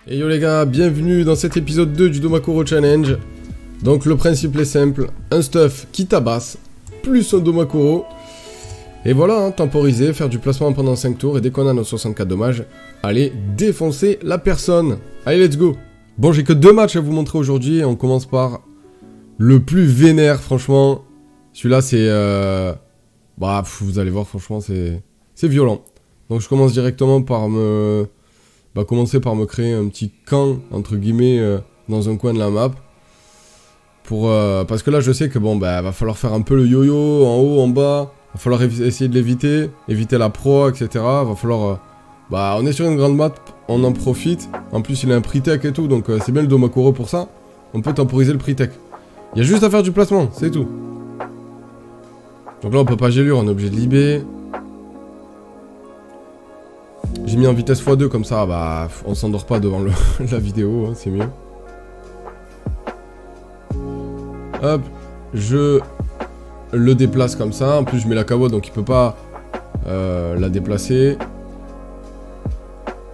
Et yo les gars, bienvenue dans cet épisode 2 du Domakoro Challenge. Donc le principe est simple, un stuff qui tabasse, plus un Domakoro. Et voilà, hein, temporiser, faire du placement pendant 5 tours, et dès qu'on a nos 64 dommages, allez défoncer la personne. Allez, let's go. Bon, j'ai que 2 matchs à vous montrer aujourd'hui, et on commence par le plus vénère, franchement. Celui-là, c'est... Bah, vous allez voir, franchement, c'est violent. Donc je commence directement par commencer par me créer un petit camp, entre guillemets, dans un coin de la map. Parce que là, je sais que, bon, bah, va falloir faire un peu le yo-yo, en haut, en bas. Va falloir essayer de l'éviter, éviter la proie, etc. Va falloir... bah, on est sur une grande map, on en profite. En plus, il a un pre-tech et tout, donc c'est bien le Domakoro pour ça. On peut temporiser le pre-tech. Il y a juste à faire du placement, c'est tout. Donc là, on peut pas gélure, on est obligé de libérer. J'ai mis en vitesse x2 comme ça, bah, on s'endort pas devant la vidéo, hein, c'est mieux. Hop, je le déplace comme ça. En plus, je mets la kawa, donc il peut pas la déplacer.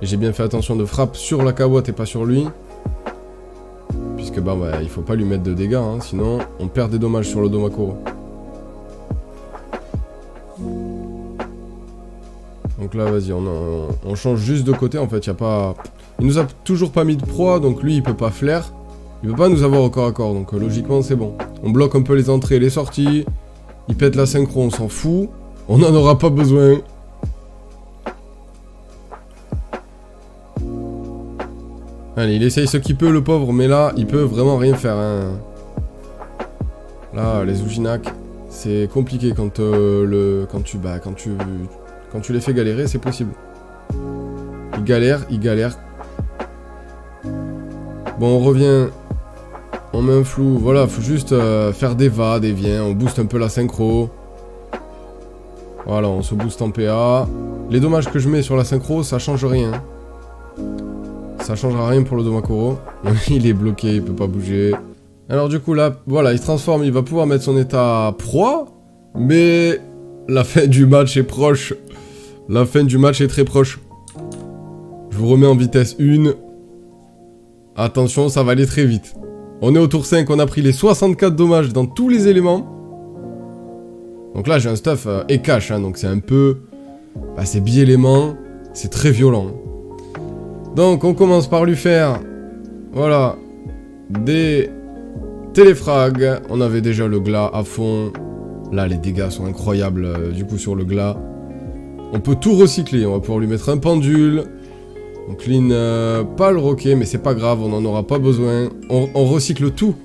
Et j'ai bien fait attention de frappe sur la kawa et pas sur lui. Puisque bah, il faut pas lui mettre de dégâts, hein, sinon on perd des dommages sur le Domakoro. Donc là, vas-y, on change juste de côté, en fait, y a pas... Il nous a toujours pas mis de proie, donc lui, il peut pas flair. Il peut pas nous avoir au corps à corps, donc logiquement, c'est bon. On bloque un peu les entrées et les sorties. Il pète la synchro, on s'en fout. On n'en aura pas besoin. Allez, il essaye ce qu'il peut, le pauvre, mais là, il peut vraiment rien faire, hein. Là, les Ujinaks, c'est compliqué quand tu les fais galérer, c'est possible. Il galère, il galère. Bon, on revient. On met un flou. Voilà, faut juste faire des va, des viens. On booste un peu la synchro. Voilà, on se booste en PA. Les dommages que je mets sur la synchro, ça change rien. Ça changera rien pour le Domakoro. Il est bloqué, il peut pas bouger. Alors du coup, là, voilà, il se transforme. Il va pouvoir mettre son état proie. Mais la fin du match est proche. La fin du match est très proche. Je vous remets en vitesse 1. Attention, ça va aller très vite. On est au tour 5, on a pris les 64 dommages dans tous les éléments. Donc là, j'ai un stuff Ekash, hein, donc c'est un peu... Bah, c'est bi-élément, c'est très violent. Donc, on commence par lui faire... Voilà. Des téléfrags. On avait déjà le glas à fond. Là, les dégâts sont incroyables, du coup, sur le glas. On peut tout recycler, on va pouvoir lui mettre un pendule. On clean pas le roquet, mais c'est pas grave, on n'en aura pas besoin. On recycle tout.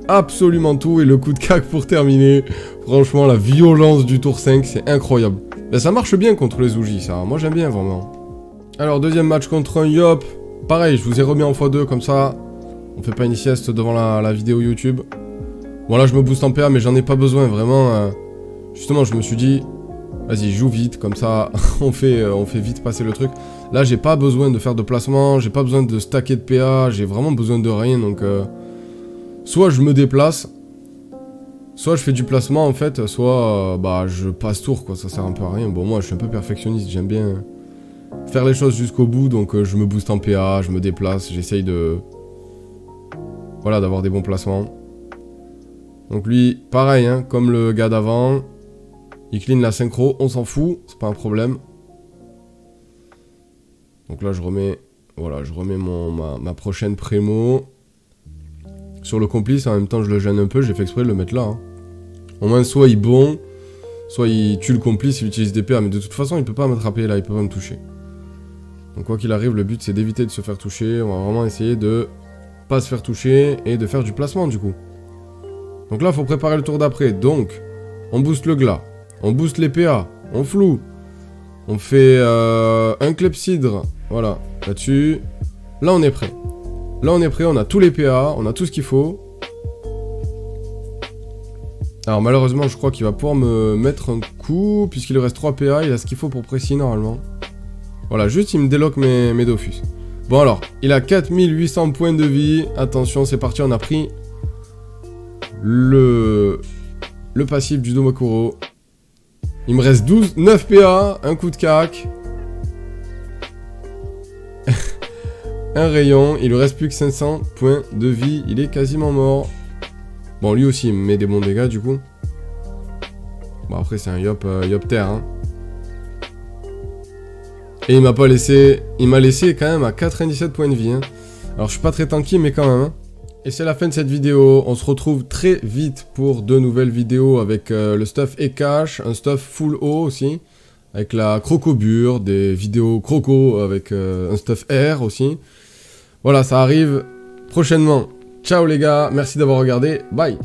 Absolument tout, et le coup de cac pour terminer. Franchement, la violence du tour 5, c'est incroyable. Ben, ça marche bien contre les Uji, ça. Moi, j'aime bien, vraiment. Alors, deuxième match contre un Yop. Pareil, je vous ai remis en x2, comme ça. On fait pas une sieste devant la vidéo YouTube. Bon, là, je me booste en PA, mais j'en ai pas besoin, vraiment. Justement, je me suis dit... Vas-y, joue vite, comme ça, on fait vite passer le truc. Là, j'ai pas besoin de faire de placement, j'ai pas besoin de stacker de PA, j'ai vraiment besoin de rien, donc... soit je me déplace, soit je fais du placement, en fait, soit, bah, je passe tour, quoi, ça sert un peu à rien. Bon, moi, je suis un peu perfectionniste, j'aime bien faire les choses jusqu'au bout, donc je me booste en PA, je me déplace, j'essaye de... Voilà, d'avoir des bons placements. Donc lui, pareil, hein, comme le gars d'avant... Il clean la synchro, on s'en fout, c'est pas un problème. Donc là je remets, voilà, je remets ma prochaine prémo. Sur le complice, en même temps je le gêne un peu, j'ai fait exprès de le mettre là. Hein. Au moins soit il bon, soit il tue le complice, il utilise des PA, mais de toute façon il peut pas m'attraper là, il peut pas me toucher. Donc quoi qu'il arrive, le but c'est d'éviter de se faire toucher, on va vraiment essayer de pas se faire toucher et de faire du placement du coup. Donc là faut préparer le tour d'après, donc on booste le glas. On booste les PA, on floue, on fait un clepsydre, voilà, là-dessus. Là on est prêt. Là on est prêt, on a tous les PA, on a tout ce qu'il faut. Alors malheureusement je crois qu'il va pouvoir me mettre un coup, puisqu'il lui reste 3 PA, il a ce qu'il faut pour précis normalement. Voilà, juste il me déloque mes Dofus. Bon alors, il a 4800 points de vie, attention c'est parti, on a pris le passif du Domakoro. Il me reste 9 PA, un coup de cac. un rayon. Il lui reste plus que 500 points de vie. Il est quasiment mort. Bon, lui aussi, il me met des bons dégâts, du coup. Bon, après, c'est un Yopter, hein. Et il m'a pas laissé... Il m'a laissé quand même à 97 points de vie, hein. Alors, je suis pas très tanky, mais quand même, hein. Et c'est la fin de cette vidéo. On se retrouve très vite pour de nouvelles vidéos avec le stuff Ekash, un stuff full haut aussi. Avec la crocobure, des vidéos croco avec un stuff air aussi. Voilà, ça arrive prochainement. Ciao les gars, merci d'avoir regardé. Bye.